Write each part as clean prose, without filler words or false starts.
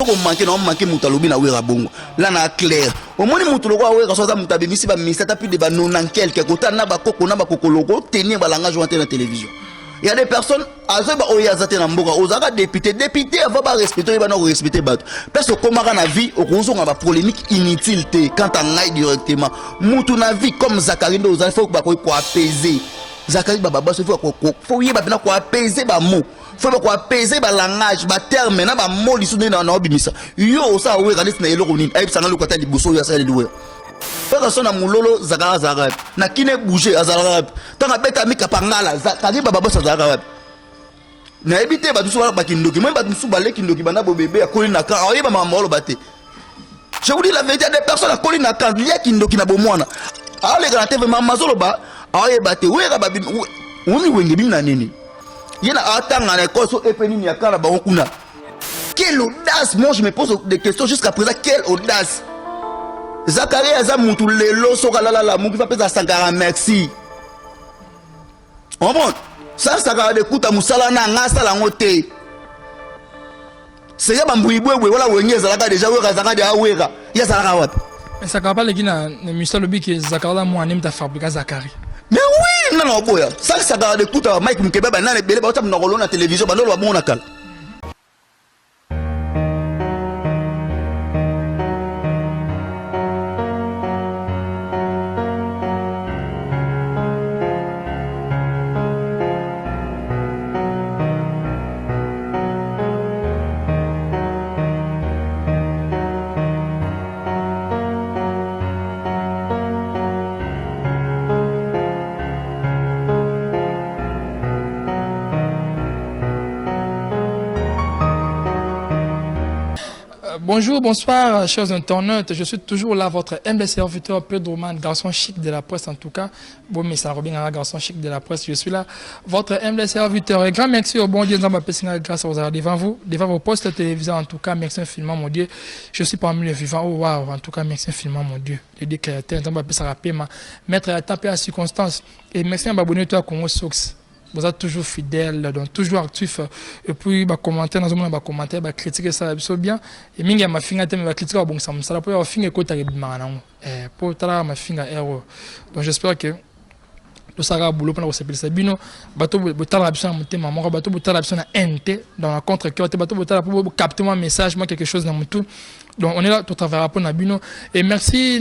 ko manquer non manquer mutalobi na wera bongo là na clair au moins mutulo ko wera so za mutabe misi ba ministre tapi de ba non en quelque côté na ba kokologo tenir ba langage jointe na télévision. Il y a des personnes azo ba oyazate na mboka ozaka député va ba respecter ba non respecter ba parce que comme na vie okozo nga ba polémique inutile te quand on aille directement mutu na vie comme Zakari ndo ozali faut ba ko apaiser Zakari baba so faut yeba bina ko apaiser ba mot faut ko apaiser ba langage ba terme na ba mot lisu na obimisa yo sa we kanisi na eloko nini ayib sanga lokata liboso ya sa liwe personne na mulolo Zakara na kine bouger azara tanga beta mika pangala Zakari baba so Zakara na ebite ba tusu ba kindoki même ba tusu ba le kindoki bana bo bébé akoli na kan ayeba mamolo bate je vous dis la vérité des personnes akoli na kan liya kindoki na bomwana ale grande vraiment mazolo ba ayeba te wera ba umi wenge bina nini yena atanga na koso epeni ni akala ba okuna quelle audace. Moi je me pose des questions jusqu'à présent, quelle audace. Zakari aza mutu lelo soka la muki va pesa Sankara merci. On bon ça Sankara de kuta musala na ngasa la ngote. C'est ya bambouibwe wala wenye zalaka déjà wera Zakara de awera. Ya Zakara wapi? Mais Zakara pas les gina ne musala lobi que Zakara moi aime ta fabriquer Zakari. Mais oui, non boya. Ça Zakara de kuta Mike Mukebe ba na bele ba tam na na télévision ba ndolo ba mona kala. Bonjour, bonsoir, chers internautes. Je suis toujours là, votre humble serviteur, Pedro Man, garçon chic de la presse en tout cas. Bon, mais ça revient à garçon chic de la presse. Je suis là, votre humble serviteur. Et grand merci au bon Dieu, grâce à vous devant vos postes de télévision en tout cas. Merci infiniment, mon Dieu. Je suis parmi les vivants. Oh, waouh, en tout cas, merci infiniment, mon Dieu. Les deux créateurs, mettre à taper à circonstance. Et merci à m'abonner à Congo Sox. Vous êtes toujours fidèle, donc toujours actif. Et puis, commenter dans le monde, commenter, critiquer ça, c'est bien. Et mingi ma finga teme va critiquer bon ça me sala pour finga ko tari bimana pour tara ma finga erreur. Donc j'espère que tout ça va boulot pour se passer bino bateau botala option mutema moko bateau botala option na NT dans la contre cœur bateau botala pour capter mon message moi quelque chose dans mon tout. Donc on est là tout travailler pour na bino et merci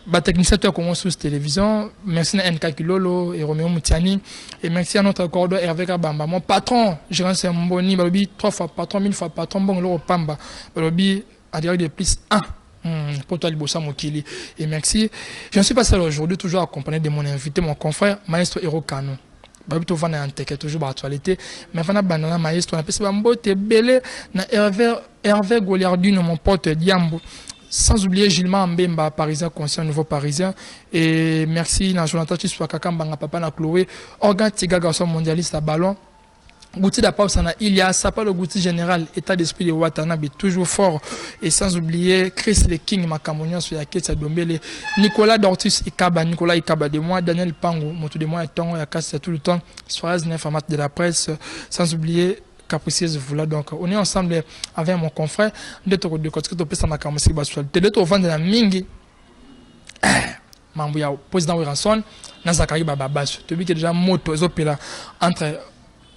na technicien de Congo Sous Télévision, merci à NK Kilolo et Roméo Moutiani, et merci à notre corridor Hervé Kabamba. Mon patron, Gérard Semboni, Balobi, 3 fois patron, 1000 fois patron, bon, l'euro Pamba, Balobi, à dire de plus 1. Pour toi, Libosa Mokili. Et merci. Je ne suis pas seul aujourd'hui, toujours accompagné de mon invité, mon confrère, Maestro Hero Kano. Babi to vana anteke toujours d'actualité mais vana banana maestro na pesa mbote belé na Hervé Goliardino mon pote Diambo. Sans oublier Gilman Mbemba, parisien, conscient, nouveau parisien. Et merci à Jonathan Chiswaka, Mbanga Papa, na Chloé, Organ Tiga, garçon mondialiste à ballon. Goutti d'Apausana, il y a ça pas le Goutti général, état d'esprit de Watanabe, toujours fort. Et sans oublier Chris le King, Makamonian, sur la quête, Dombele, Nicolas Dortus Ikaba, Nicolas Ikaba de moi, Daniel Pango, Moto de moi, et Tongo, et Casse tout le temps, Suarez, Nefamat de la presse, sans oublier capricieuse voilà donc on est ensemble avec mon confrère de côté de pesa makamo si baswalité de to vendre la mingi mambo ya président Wilson na Zakari baba baso to bi que déjà moto ezopela entre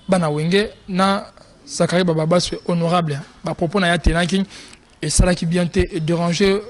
bana wenge na Zakari baba baso honorable ba propos na ya tenaki et ça là qui bien te déranger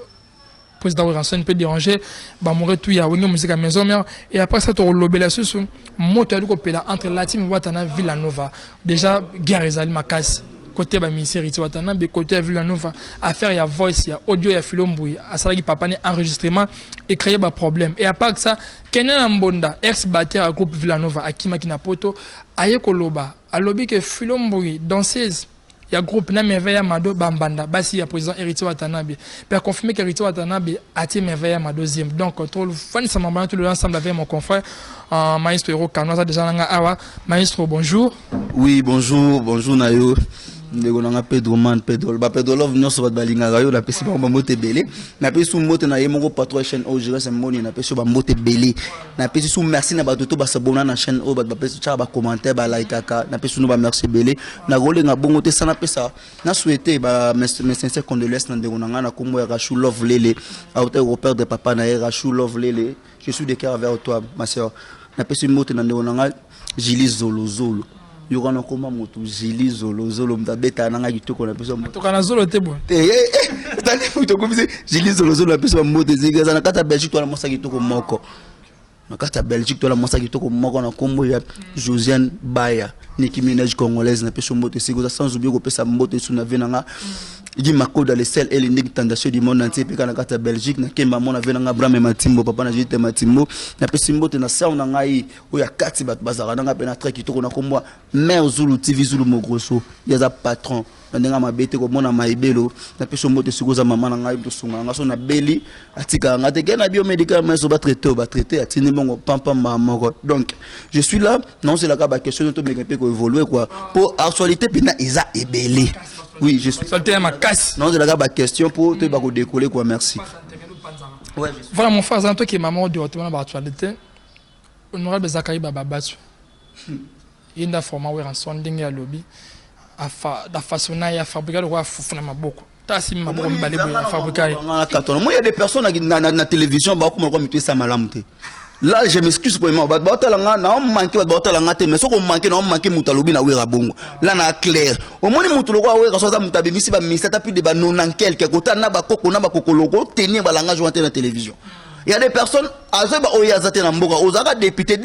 président Wilson peut déranger ba mourir tout ya wenge musique à maison mère et après ça to lobela susu moto aliko pela entre Latim Watana Villanova déjà guerre ezali makasi côté ba ministère Riti Watana be côté Villanova affaire ya voice ya audio ya Filomboui asalaki papa ne enregistrement et créer ba problème et à part ça Kenan Mbonda ex batteur groupe Villanova Akima Kinapoto aye koloba alobi que Filomboui danseuse ya groupe na merveille mado bambanda basi ya président Héritier Watanabe pour confirmer que Héritier Watanabe a été merveille ma deuxième donc contrôle fan ça m'a tout le ensemble avec mon confrère Maestro Hero Kano déjà nga awa Maestro bonjour. Oui bonjour Nayo ndeko nanga Pedro man Pedro ba Pedro love nyonso bat balinga rayo na pesi ba mbote belé na pesi sou mbote na yemoko patron chaîne o jira se moni na pesi ba mbote belé na pesi sou merci na ba toto ba sabona na chaîne o bat ba pesi cha ba commentaire ba like kaka na pesi nous ba merci belé na gole nga bongo te sana pesa na souhaiter ba mes sincères condoléances na ndeko nanga na kombo ya Rachou Love Lele auteur repère de papa na Rachou Love Lele je suis de cœur vers toi ma sœur na pesi mbote na ndeko nanga Jili Zolo Zolo yokana koma moto Jili Zolo Zolo mtabeta nanga kitoko na pesa moto kana zolo te bon tani futo komisi Jili Zolo Zolo na pesa moto zigaza na kata Belgique to na mosa kitoko moko na kata Belgique to la mosa kitoko moko na kombo ya Josiane Baya Nicki Minaj congolaise na pesa moto sigoza sans oublier ko pesa moto suna venanga Guy Makoda les seuls et l'unique tentation du monde entier pika na kata Belgique na kemba mona venanga Brame Matimbo papa na jite Matimbo na pesimbo te na sauna ngai oya kati bat bazara na pena très kitoko na kombo mère Zulu TV Zulu Mogroso yaza patron na ndenga mabete ko mona maibelo na pesimbo te sikoza mama na ngai to sunga ngaso na beli atika ngate kena biomédical so ba traiter atini bongo pampa mamoko donc je suis là non c'est la ka ba question to me ko évoluer quoi pour actualité pina isa ebele. Oui, je suis. Non, je la question pour te décoller quoi, merci. Ouais, voilà mon frère, c'est toi qui est maman de retourner dans l'actualité. Honorable Zakari Bababatu. Il y a un format où il y a un sonding à lobby. La façon dont il y a fabriqué le roi Foufouna Maboko. Moi, il y a des personnes dans la télévision qui ont été là, je m'excuse pour moi. Na manqué mais ce qu'on manqué na manqué mutalobi na wera bongo. Là na clair. Au moins mutalo kwa wera so za mutabimisi ba ministre plus de ba non en quelque côté na ba koko na ba kokologo tenir ba langage à la télévision. Il y a des personnes azoba oyazate na mboka ozaka député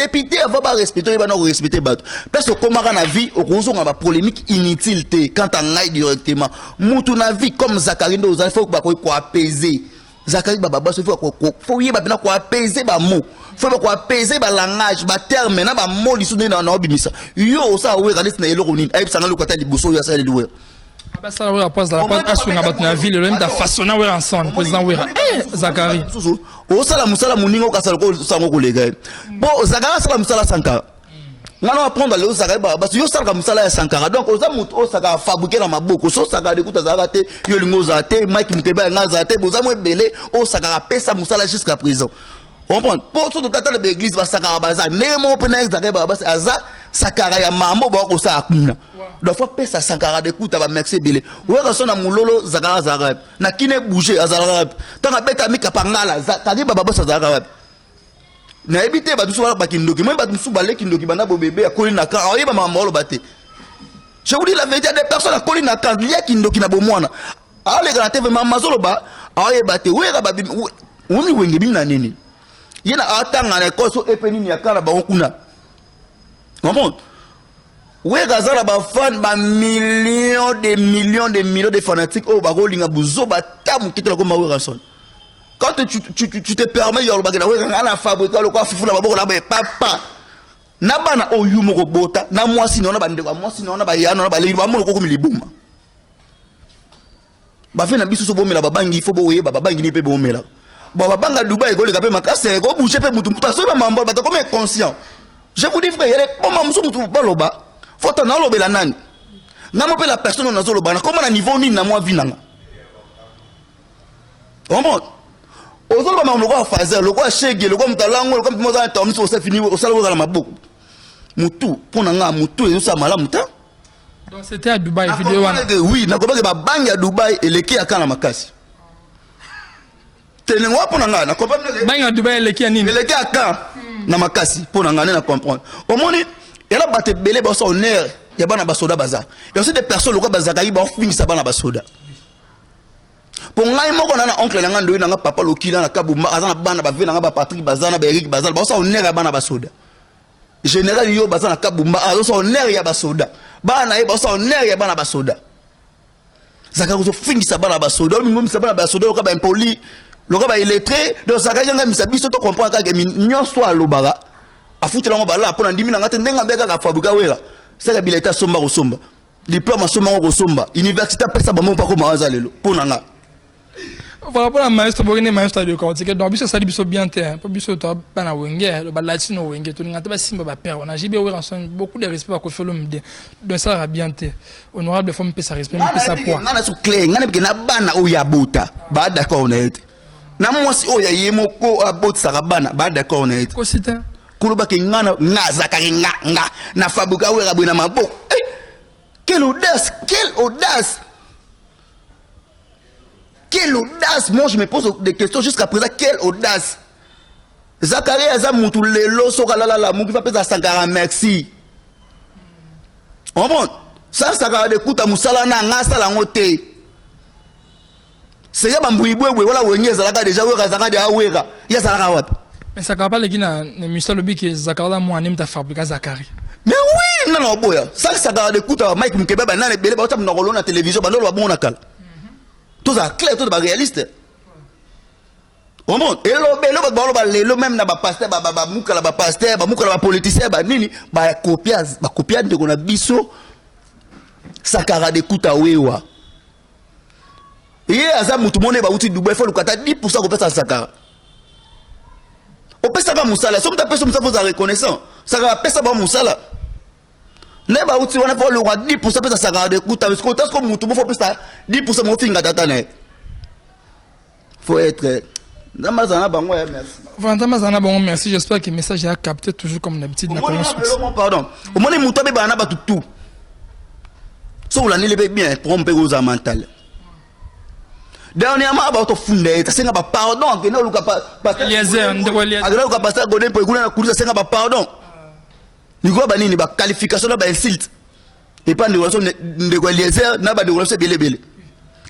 va ba respecter ba no respecter ba. Parce que comme na vie au konzo nga ba polémique inutile quand on ngai directement. Mutu na vie comme Zakari ndo ozali faut ba ko apaiser. Zakari Bababa se faut y ba ko apaiser ba mot. Faut ko apaiser ba langage ba terme na ba mot li sunu na obimisa. Yo ça we ka na eloko nini. Ai sanga lokata liboso ya sa liwe. Ça la pose asunga bat na ville le même da façonna we ensemble président we Zakari. O sala musala muningo ka sala ko sango ko lega. Bon Zakari sala musala Sankara. Ngana apprendre le Zakari Bababa yo sala musala ya Sankara. Donc oza mutu o saka fabriquer na maboko so saka de kuta zakate yo lingo zate Mike Muteba nga zate boza mo belé o saka pesa musala jusqu'à présent. On prend pour tout tata de l'église va sakara baza nemo pena Zakari Bababa aza sakara ya mambo ba ko sa akuna. Donc faut pesa sakara de kuta ba merci belé. O ka sona mulolo Zakara Zakara na kine bouger azara. Tanga beta mika pangala Zakari Bababa Zakara. Na ebité ba dusu ba kindoki même ba dusu ba le kindoki bana bo bébé akoli na kan oyeba mama lo baté. Je vous dis la vérité, des personnes akoli na kan liya kindoki na bo mwana. Ale ga TV mama zolo ba oyeba te we ga ba umi wenge bina nini. Yena atanga na koso epeni ni akala ba okuna. Comment? We ga zara ba fan ba millions de fanatiques o ba golinga buzo ba tamu kitela ko mawe rason. Quand tu te permets yolo bagana we ngana fabriquer le quoi fufuna baboko na ba papa na bana o yumo ko bota na mwasi na ba ndeko mwasi na ba yana na ba lebi ba mo ko milibuma ba fe na biso so bomela babangi fo bo we babangi ni pe bomela ba babanga Dubaï ko le ka pe makase ko bouger pe mutu so ba mambo ba comme inconscient. Je vous dis frère yele comment musu mutu baloba faut na lobela nani na mo pe la personne na zo loba na comment na niveau ni na moi vinanga on Ozo ba mamlo kwa fazer, lo kwa shege, lo kwa mtalango, lo kwa mtimoza ntaomisi ose fini, osala kwa la maboko. Mutu, pona nga mutu ezo sa mala muta. Donc c'était à Dubaï vidéo wana. Oui, na koba ke ba bangi à Dubaï eleki akana makasi. Tenengo pona nga na koba bangi à Dubaï eleki nini? Eleki akana na makasi pona nga na comprendre. Omoni ela bate belé ba so honneur ya bana basoda baza. Il y a aussi des personnes lo kwa bazakari ba finisa bana basoda. Pour ngai moko na oncle nanga ndo na papa lokila na kabumba azana bana ba vena ba Patrick bazana ba Eric bazana ba so honneur ya bana basoda. Général yo bazana kabumba azo so honneur ya basoda. Bana ye ba so honneur ya bana basoda. Zakari zo fingisa bana basoda, mingo misa bana basoda ko ba impoli, lo ka ba illettré, donc zakari nga misa biso to comprendre ka ke nyonso alobara. Afutela ngo bala pona ndimi na ngate ndenga mbeka ka fabuka wera. Saka bileta somba ko somba. Diplôme somba ko somba. Université pesa ba mo pa ko mawaza lelo pona nga. Par rapport à maestro Borine maestro de cortique donc biso sali biso bien terre pour biso to bana wenge le balatino wenge to ngata ba simba ba père on a jibe we ranson beaucoup de respect ko felo mde donc ça va bien terre honorable femme peut sa respect peut sa poids ngana su clé ngana bi na bana o ya bota ba d'accord on est na mwasi o ya yemo ko abot sa bana ba d'accord on est ko sita kuloba ke ngana ngaza ka nga na fabuka we rabona mabo quelle audace, quelle audace! Quelle audace! Moi, je me pose des questions jusqu'à présent. Quelle audace! Zachary Azamoutou Lelo Sokalala, mon qui va péter Sankara, merci. On monte. Ça, Sankara de Kouta Moussala, Nanga, Salangote. C'est un bouiboué, voilà, où il y a Zalaka déjà, où il y a Zalaka de Awera. Il y a Zalaka Wap. Mais Sankara pas les Guinéens, les Moussa Lobi qui est Zachary, moi, on aime ta fabrique Zachary. Mais oui, non, boya. Ça, Sankara de Kouta, Mike Mkebe, Banan, et Bélé, Batam, Norolo, la télévision, Banon, Wabon, Nakal. Tout ça clair, tout ça réaliste. On monte. Et le même na ba pasteur, ba muka la ba pasteur, ba muka la ba politicien, ba nini, ba copiage de qu'on a biso. Sakara de kuta wewa. Et aza mutu mone ba uti Dubai faut le kata 10% ko pesa Sakara. O pesa ba musala, somme ta pesa musala vous reconnaissant. Sakara pesa ba musala. Ne ba uti wana faut le 10% pesa Sakara de kuta parce que tas ko mutu faut pesa 10% mo finga data na. Faut être merci. J'espère que le message a capté toujours comme d'habitude. Pardon. Au moins, les moutons sont tout. So, la nile bien, tromper aux mentales. Dernièrement, about fondé, c'est un pardon. Que nous, pardon. Nous avons une qualification de insulte. Et pas de relation de Eliezer, n'a pas de relation de Bélé.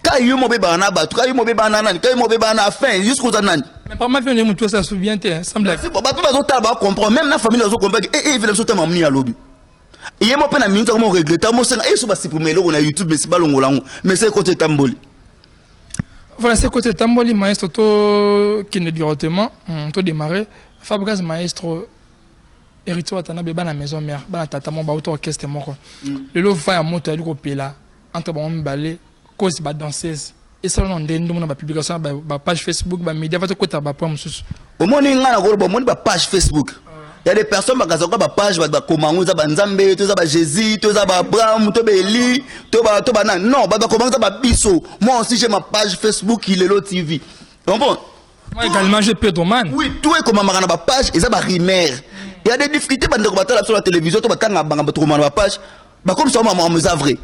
Quand il y a un bébé en abat, quand il y a un bébé en anan, quand il y a un bébé en afin, jusqu'aux anan. Mais par ma famille, nous tous ça souvient, semble. C'est pas tout le monde comprend, même la famille, nous comprend. Et il veut sauter ma mie à l'objet. Il y a un peu de minute, on regrette, on s'en est sur la supprimer, on a YouTube, mais c'est pas long, mais c'est côté Tamboli. Voilà, c'est côté Tamboli, maestro, qui ne directement, tout démarré. Fabrice maestro, héritier à Tana, bébé à la maison mère, bah, tata, mon bateau orchestre mort. Le lot va à monter à l'Européla, entre bon balai. Cause ba danseuse et ça on ndendo na ba publication ba page Facebook ba média va te kota ba point mususu au moins nga na ko ba mon ba page Facebook il y a des personnes ba kaza ko ba page ba comment za ba nzambe to za ba Jésus to za ba Abraham to ba Eli to ba nan non ba comment za ba biso moi aussi j'ai ma page Facebook Ilelo TV bon moi également j'ai Pedro Man oui tout est comme ma page et ça ba rimer il y a des difficultés ba ndeko batala sur la télévision to ba tanga banga ba trop ma page ba comme ça moi me vrai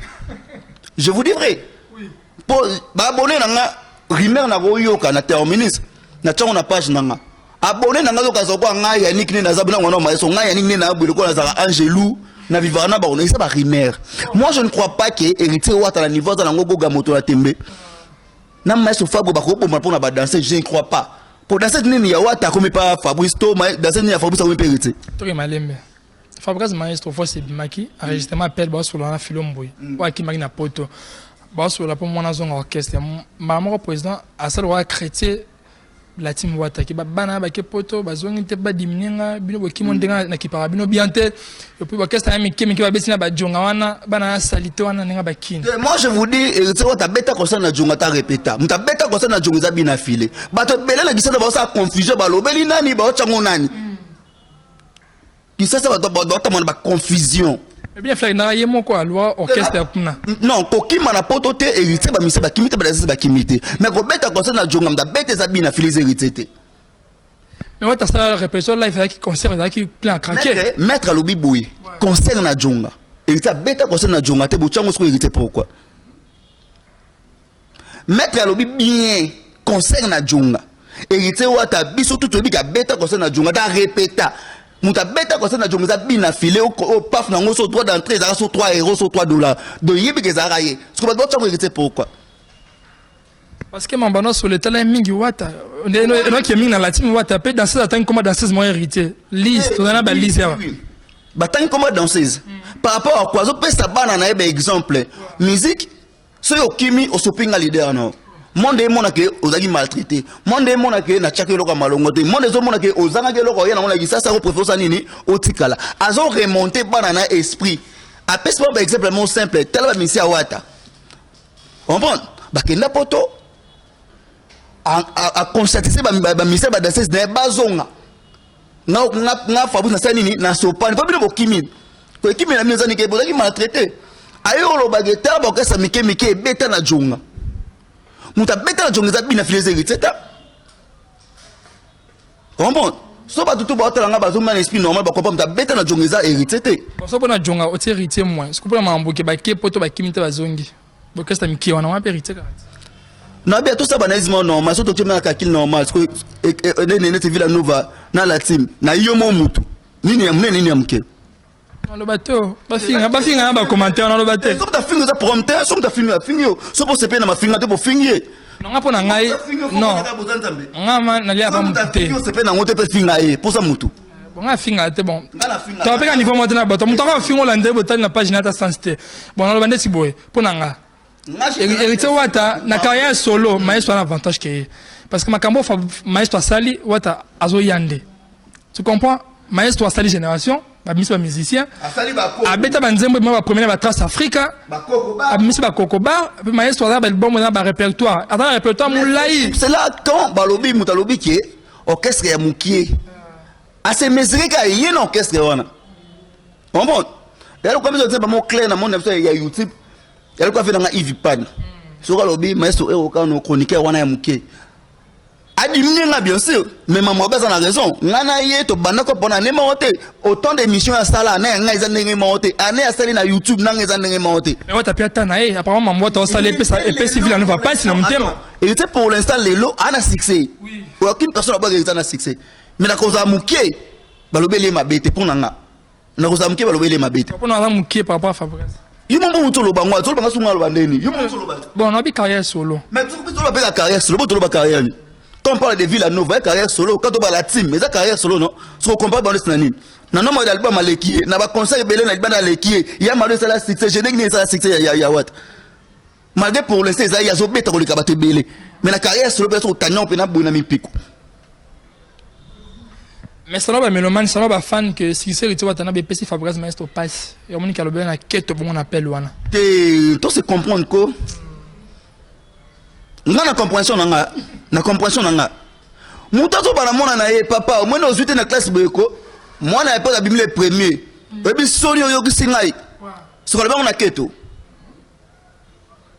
je vous dis vrai pour abonner nanga rimer na royoka na terminus na tchon na page nanga abonner nanga zo kazo kwa nga ya nikne na zabuna ngona maïso nga ya nikne na bulo ko na za Angelou na vivana ba on ça ba rimer moi je ne crois pas que héritier wata na niveau za na ngogo ga moto la tembe na maïso fabo ba ko bomba pour na ba danser je ne crois pas pour danser nini ya wata comme pas Fabrice to danser nini ya Fabrice comme héritier to malembe Fabrice maestro fois c'est bimaki enregistrement appel ba sur la filomboy wa ki magina poto bah sur la pour mon azon orchestre maman président à ça doit chrétien la team wata ki bana ba ke poto bazongi te ba dimininga bino bo kimondenga na ki para bino biante et puis orchestre ami ki ba betina ba jonga wana bana salite wana nga ba kin moi je vous dis tu vois ta beta comme ça na jonga ta répéta ta beta comme ça na jonga za bina filé ba to belela ki ça ba ça confusion ba lobeli nani ba chango nani qui ça va ba confusion. Eh bien, frère, n'a rien quoi, loi orchestre kuna. Non, koki mana poto te hérité ba misa ba kimite ba kimite. Mais ko beta concert na jonga mda beta za bina filize hérité. Mais ouais, t'as ça la répétition live avec concert là qui plein craquer. Maître lobi boui. Concert na jonga. Hérité beta concert na jonga te bochango so hérité pourquoi? Maître lobi bien concert na jonga. Hérité wata biso tout obi ka beta concert na jonga da répéta. Mouta beta comme ça na jonga bina filé au paf na ngoso droit d'entrée ça sur 3 euros sur 3 $. De yebi ke za raye. Ce que ba doit hérité pourquoi? Parce que mon bano sur le talent mingi wata. On est qui mingi na la team wata peut danser attendre comment danseuse moi hérité. Lise, to na ba lise. Ba tant comment danseuse. Par rapport à quoi zo pesa bana na ebe exemple. Musique so yo kimi o sopinga leader non. Monde mona ke ozali maltraité monde mona ke na chakelo ka malongote monde zo mona ke ozanga ke loko yana mona ki ça ko professeur nini otikala azo remonter bana na esprit après ce par exemple mon simple tel ba misi awata on prend ba kenda poto à constater ba ministère ba danser na bazonga nga Fabrice na sanini na sopane pas bien bokimi ko kimi na miza ni ke bozaki maltraité ayo lo bageta ba kasa mike beta na jonga muta beta na jonga za bina filezeri teta comprendre so ba tutu ba otala nga bazoma na esprit normal ba comprendre muta beta na jonga za hérité te so pona jonga o hérité moi ce que pour mamboke ba ke poto ba kimita bazongi bo kasa mike wana wa hérité ka na bien tout ça banalisme normal so to tena ka kil normal parce que ne te villa nova na la team na yomo mutu nini ya mke le bateau ba finga ba commentaire na le bateau so ta finga za prompteur so ta finga fingo so pour se pe na ma finga te pour fingier non nga pona ngai non nga man na lia ba muté se pe na ngote pe finga e pour ça mutu bon nga finga te bon to pe ka niveau mo na bateau mutu ka fingo la ndé botal na page na ta sensité bon na bande si boy pona nga hérité wata na carrière solo maestro un avantage que parce que makambo maestro sali wata azo yande tu comprends maestro sali génération ba musicien abeta banzembo ba premier ba trace Africa ba misi ba kokoba maestro za ba album na ba répertoire ata répertoire moulai c'est là quand balobi mutalobi qui orchestre ya mukie assez mesuré ka yé na orchestre wana bon et alors comme je dis ba mo clair na mon ya YouTube yali kwa fena nga Yves Pan soka lobi maestro eroka no chroniqueur wana ya muke adimine nga bien sûr mais maman beza na raison ngana ye to banako pona ne maote autant d'émissions à sala na nga ezandenge maote ane ya sali na YouTube na nga ezandenge maote mais wata piata na e apparemment maman to sala ep civil ne va pas si na mutema et était pour l'instant lelo ana succès oui aucune personne n'a pas na succès mais na koza muke balobeli mabete pona nga na koza muke balobeli mabete pona nga muke par rapport à Fabrice Yimo mbo mutolo bangwa tolo banga sunga lobandeni yimo mutolo ba bon on a carrière solo mais tolo ba carrière solo tolo ba carrière ni quand on parle de Villa Nova carrière solo quand on parle la team mais ça carrière solo non so compare dans le nani na no modèle album aleki na ba conseil belé na bana aleki ya malé ça la succès je n'ai ça la succès ya wat malgré pour l'instant ça ya zo beta ko likaba te belé mais la carrière solo peut être tanya on peut na bona mi pico mais ça va mélomane ça va fan que si c'est tu vois t'as na PC Fabrice maestro passe et on dit qu'elle a quête bon on appelle wana to se comprendre ko na compréhension na compréhension na mutazo bana mona na ye papa au moins aux 8 na classe beko moi na pas abimé le premier et puis soni yo kisingai so ko ba na keto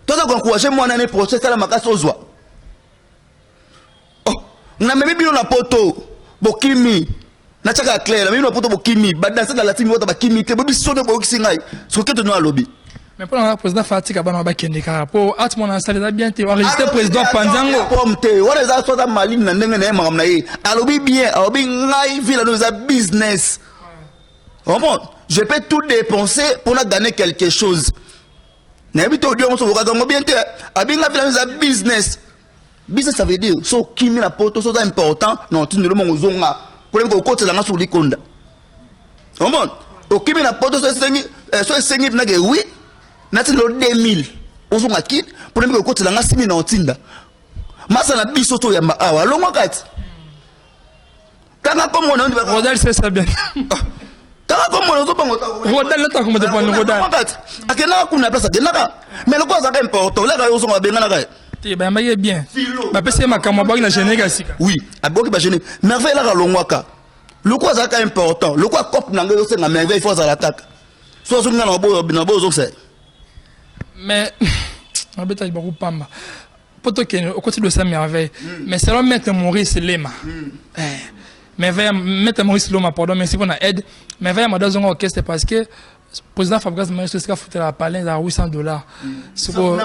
to za encourager moi na ne procès la makasi ozwa oh na mebe bino na poto bokimi na chaka clair mais no poto bokimi ba danser dans la team wota bakimi te bobi sono bokisingai so keto no alobi mais pour le président Fatika bana ba kende ka po at mon installé ça bien te enregistré président Panzango pomte wala za so da maline na ndenge na makam na ye alobi bien alobi ngai vila no za business bon je peux tout dépenser pour na gagner quelque chose na bito dio mo so ka ngo bien te abinga vila no za business. Business ça veut dire so kimi na poto so important non tu ne le mongo zonga pour ngo côté la ngaso likonda bon o kimi na poto so sengi na ge oui na tilo 2000 ozonga kit pour ngo côté la ngasi na otinda masa na biso to ya awa longo kati tanga comme on dit Rodal c'est ça bien tanga comme on bango Rodal le temps comme dépend Rodal akena kuna place akena mais le quoi ça important là ka ozonga benga na ka te ba maye bien ba pese makamwa ba na général sika oui aboki ba géné merveille la longwaka le quoi ça ka important le quoi cop na ngo senga merveille faut ça l'attaque so so ngana bo zo c'est mais on beta ba ku pamba poto ke au côté de sa merveille mais c'est le maître Maurice Lema merveille maître Maurice Lema pardon merci pour la aide merveille ma dans un orchestre parce que président Fabrice Maestro c'est foutre la palin à $800 c'est quoi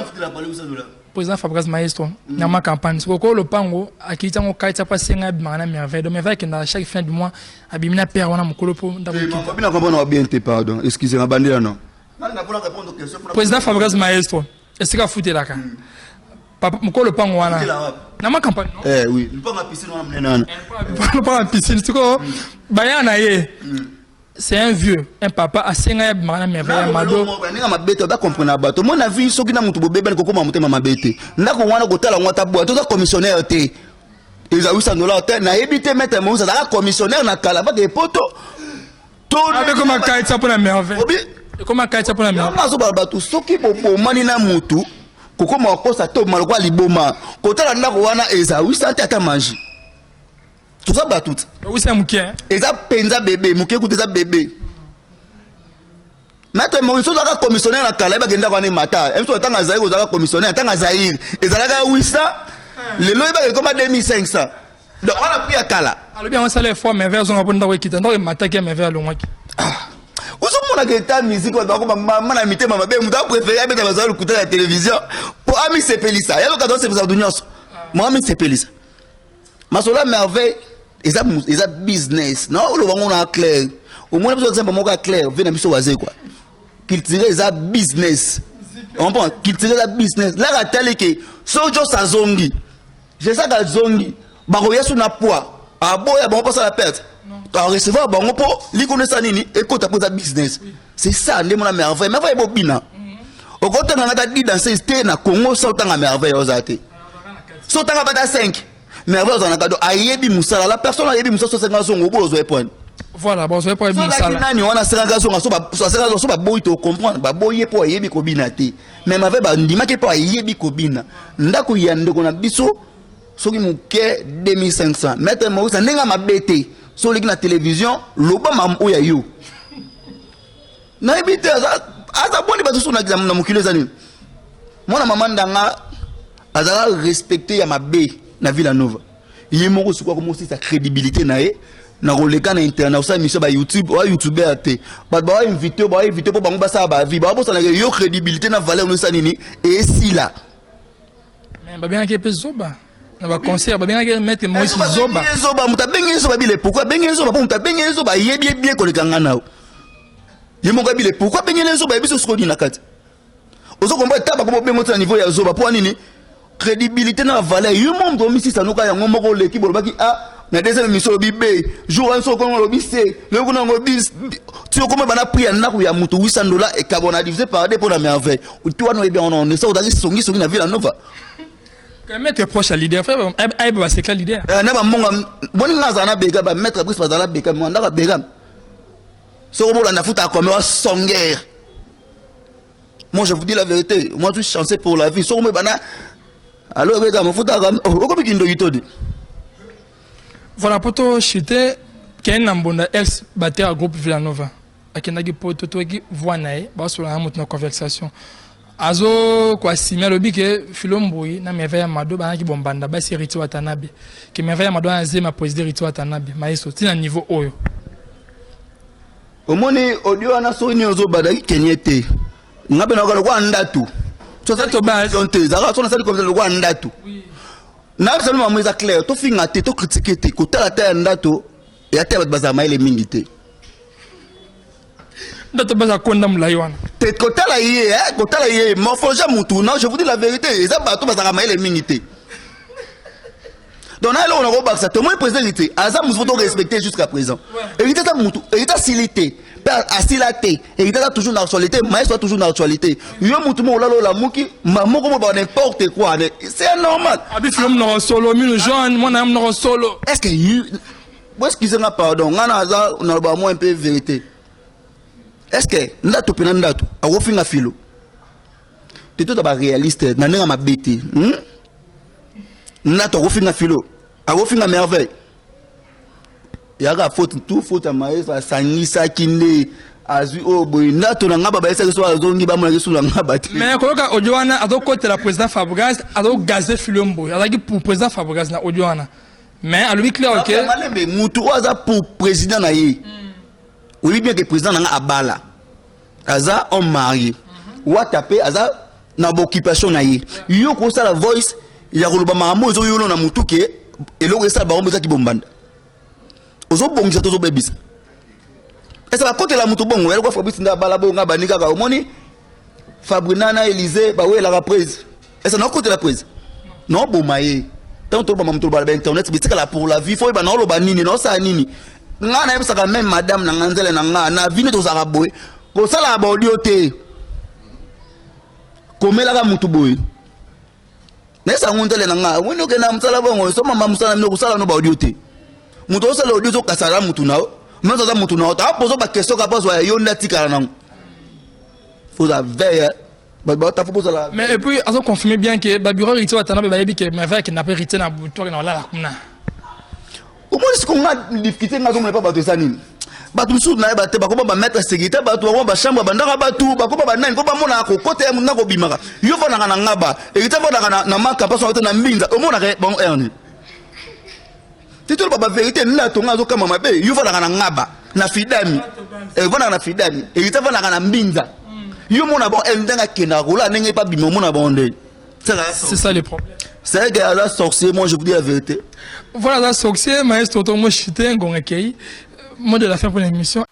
président Fabrice Maestro dans ma campagne c'est quoi le pango akita ngo kaita pa senga bimana merveille donc merveille que dans chaque fin du mois abimina père wana mukolo po ndako bina comprendre bien te pardon excusez-moi bandela non président Fabrice Maestro c'est quoi foutre la ka papa mukolo pango wana dans ma campagne oui le pango piscine wana mnenana le pango piscine c'est quoi bayana ye c'est un vieux un papa a senga ya bimana merveille mado ninga mabete ba comprendre bato mon avis soki na mutu bobebe ko koma mutema mabete ndako wana ko tala ngota boa to commissionnaire te ils a $800 te na ebité mettre mo ça da commissionnaire na kala ba de poto to avec comment kaita pour la merveille et comment kaita pour la merveille maso ba bato soki bobo mani na mutu koko makosa to maloko liboma kotala ndako wana eza 800 ata manger tout ça batut oui c'est muké eza penza bébé muké kuta eza bébé Maître Maurice ozaka commissionnaire na kala ba genda kwa ne mata emso tanga zaire ozaka commissionnaire tanga zaire ezalaka 800 lelo ba comme 2500 donc on a pris à kala alors bien on s'allait fois mais vers on a bonda wekita donc mata ki mais vers le mois ozo mona que ta musique on va comme maman na mité mama be muta préféré abeta bazalo écouter la télévision pour ami sepelisa yalo kadon se bazalo nyonso moi ami sepelisa masola merveille eza business non le bango na clair au moins besoin exemple moko clair vena biso waze quoi cultiver eza business on prend cultiver la business là la telle que sojo sa zongi j'ai ça ka zongi ba ko yesu na poids aboya ba on passe à la perte à recevoir ba on po li connaître nini écoute pour ça business c'est ça ndemo na merveille merveille bobina au côté na ngata di danser c'était na Congo ça tanga merveille ozate so tanga bata 5 merveille ozana kado ayebi musala la personne ayebi musala so 50 zongo bozo e point voilà bon je pas bien ça là nani wana seranga zonga so ba boy to comprendre ba boye po ayebi ko bina te mais mave ba ndima ke po ayebi ko bina ndako ya ndeko na biso soki muke 2500 Maître Maurice ndenga mabete so leki na télévision loba mam oya yo na ebite aza boni ba so na mukilo zani mona mama ndanga azala respecter ya mabe na Villanova yemoko sukwa ko sa crédibilité na ye na roleka na internet ça mission ba YouTube ou YouTuber te ba invité pour bango ba sa ba vie ba bo ça na yo crédibilité na valeur no sanini et si là mais ba bien que pe zoba na ba concert ba bien que mettre moi zoba muta bengi zoba bile pourquoi bengi zoba pour muta bengi zoba yebi bien ko lekanga na yemoko bile pourquoi bengi zoba biso soko dina kati ozo komba taba ko bengo na niveau ya zoba pour nini crédibilité na valeur yo monde do misi sanuka ya ngomoko leki bolobaki ah na deuxième émission bibé jour un so ko lobi c'est le ko ngo bis tu ko bana prier na ko ya mutu $800 et carbona divisé par 2 pour la merveille tu vois no bien on est ça au songi na Villanova quand mettre proche à leader frère ay ba c'est quel leader na ba monga boni ngaza na bega ba mettre prise bazala bega mo ndaka bega so ko na futa comme songer moi je vous dis la vérité moi je suis chanceux pour la vie so ko bana alors bega mo futa comme o ko bikindo yitodi. Voilà, pour toi, j'étais un ex batteur groupe Villanova. Akendagi pour toi qui voit nae, bah sur la notre conversation. Azo quoi si mais le bi que Filomboui na merveille mado ba ki bombanda ba si Rito Watanabe. Que merveille mado anze ma président Rito Watanabe. Maïso tina niveau oyo. Omoni audio ana so ni ozo badaki kenyete. Ngabe na kwa ndatu. So ça to ba onte zaka so na sali comme le kwa ndatu. Oui. Na seulement moi ça clair to finga te to critiquer te ko tala ta ndato ya te bazama ile mingi te ndato baza konda mulayi wana te ko tala ye morphologie mutu non je vous dis la vérité eza bato bazama ile mingi te donc là on a ko baksa to moi président était azam nous faut respecter jusqu'à présent hérité ta mutu hérité silité asilate hérité toujours dans l'actualité mais soit toujours dans l'actualité yo mutu mo lalo la muki mamoko mo ba n'importe quoi c'est normal abi film no solo mino jeune moi na no solo est-ce que you excusez-moi pardon ngana aza na ba mo un peu vérité est-ce que ndato pena ndato awo finga filo te to ba réaliste na nga mabete ndato awo finga filo awo finga merveille yaka faute tout faute à maïsa sangisa kinde azu oboy ndato na ngaba ba esa so azongi ba mona kesula ngaba te mais koyoka odioana ado côté la président Fabregas ado gazé Filombo alaki pour président Fabregas na odioana mais alobi clair OK malembe mutu oza pour président na ye oui bien que président na abala aza homme marié wa tapé aza na occupation na ye yo ko ça la voice ya koloba makambo zo yono na mutu ke eloko esa ba omeza ki bombanda ozo bongisa tozo bebisa esa ba côté la mutu bongo eloko Fabrice nda bala bonga banika ka omoni Fabrinana Élysée ba we la reprise esa na côté la prise non bomaye tant to ba mutu ba internet bitika la pour la vie faut ba na lo ba nini no sa nini nga na yebisa ka même madame na nganzele na nga na vini to za boy ko sala ba audio te komela ka mutu boy nesa ngunzele na nga wino ke na msala bongo so mama msala no kusala no ba audio te mutu osala audio zo kasala mutu nao mais ça mutu nao ta poso ba question ka poso ya yo ndati kala nango faut la veille Mais et puis, on confirme bien que Babiro Rito a tenu que ma vie qui n'a pas hérité dans le tour dans la commune. Au moins, ce qu'on a difficulté, on n'a pas battu ça. Batu sud na ba te ba ko ba mettre sécurité batu ba chambre ba ndaka batu ba ko ba nani ko ba mona ko côté na ko bimaka yo fona kana ngaba e ita fona na maka pa so na mbinza o mona ke bon erni tito ba vérité na to ngazo kama mabe yo fona kana ngaba na fidami e fona na fidami e ita fona kana mbinza yo mona bon ndanga kena ko la nenge pa bimo mona bonde c'est ça le problème. C'est que la sorcier, moi je vous dis la vérité. Voilà la sorcier maestro to mo chité ngongekei mot de la fin pour l'émission.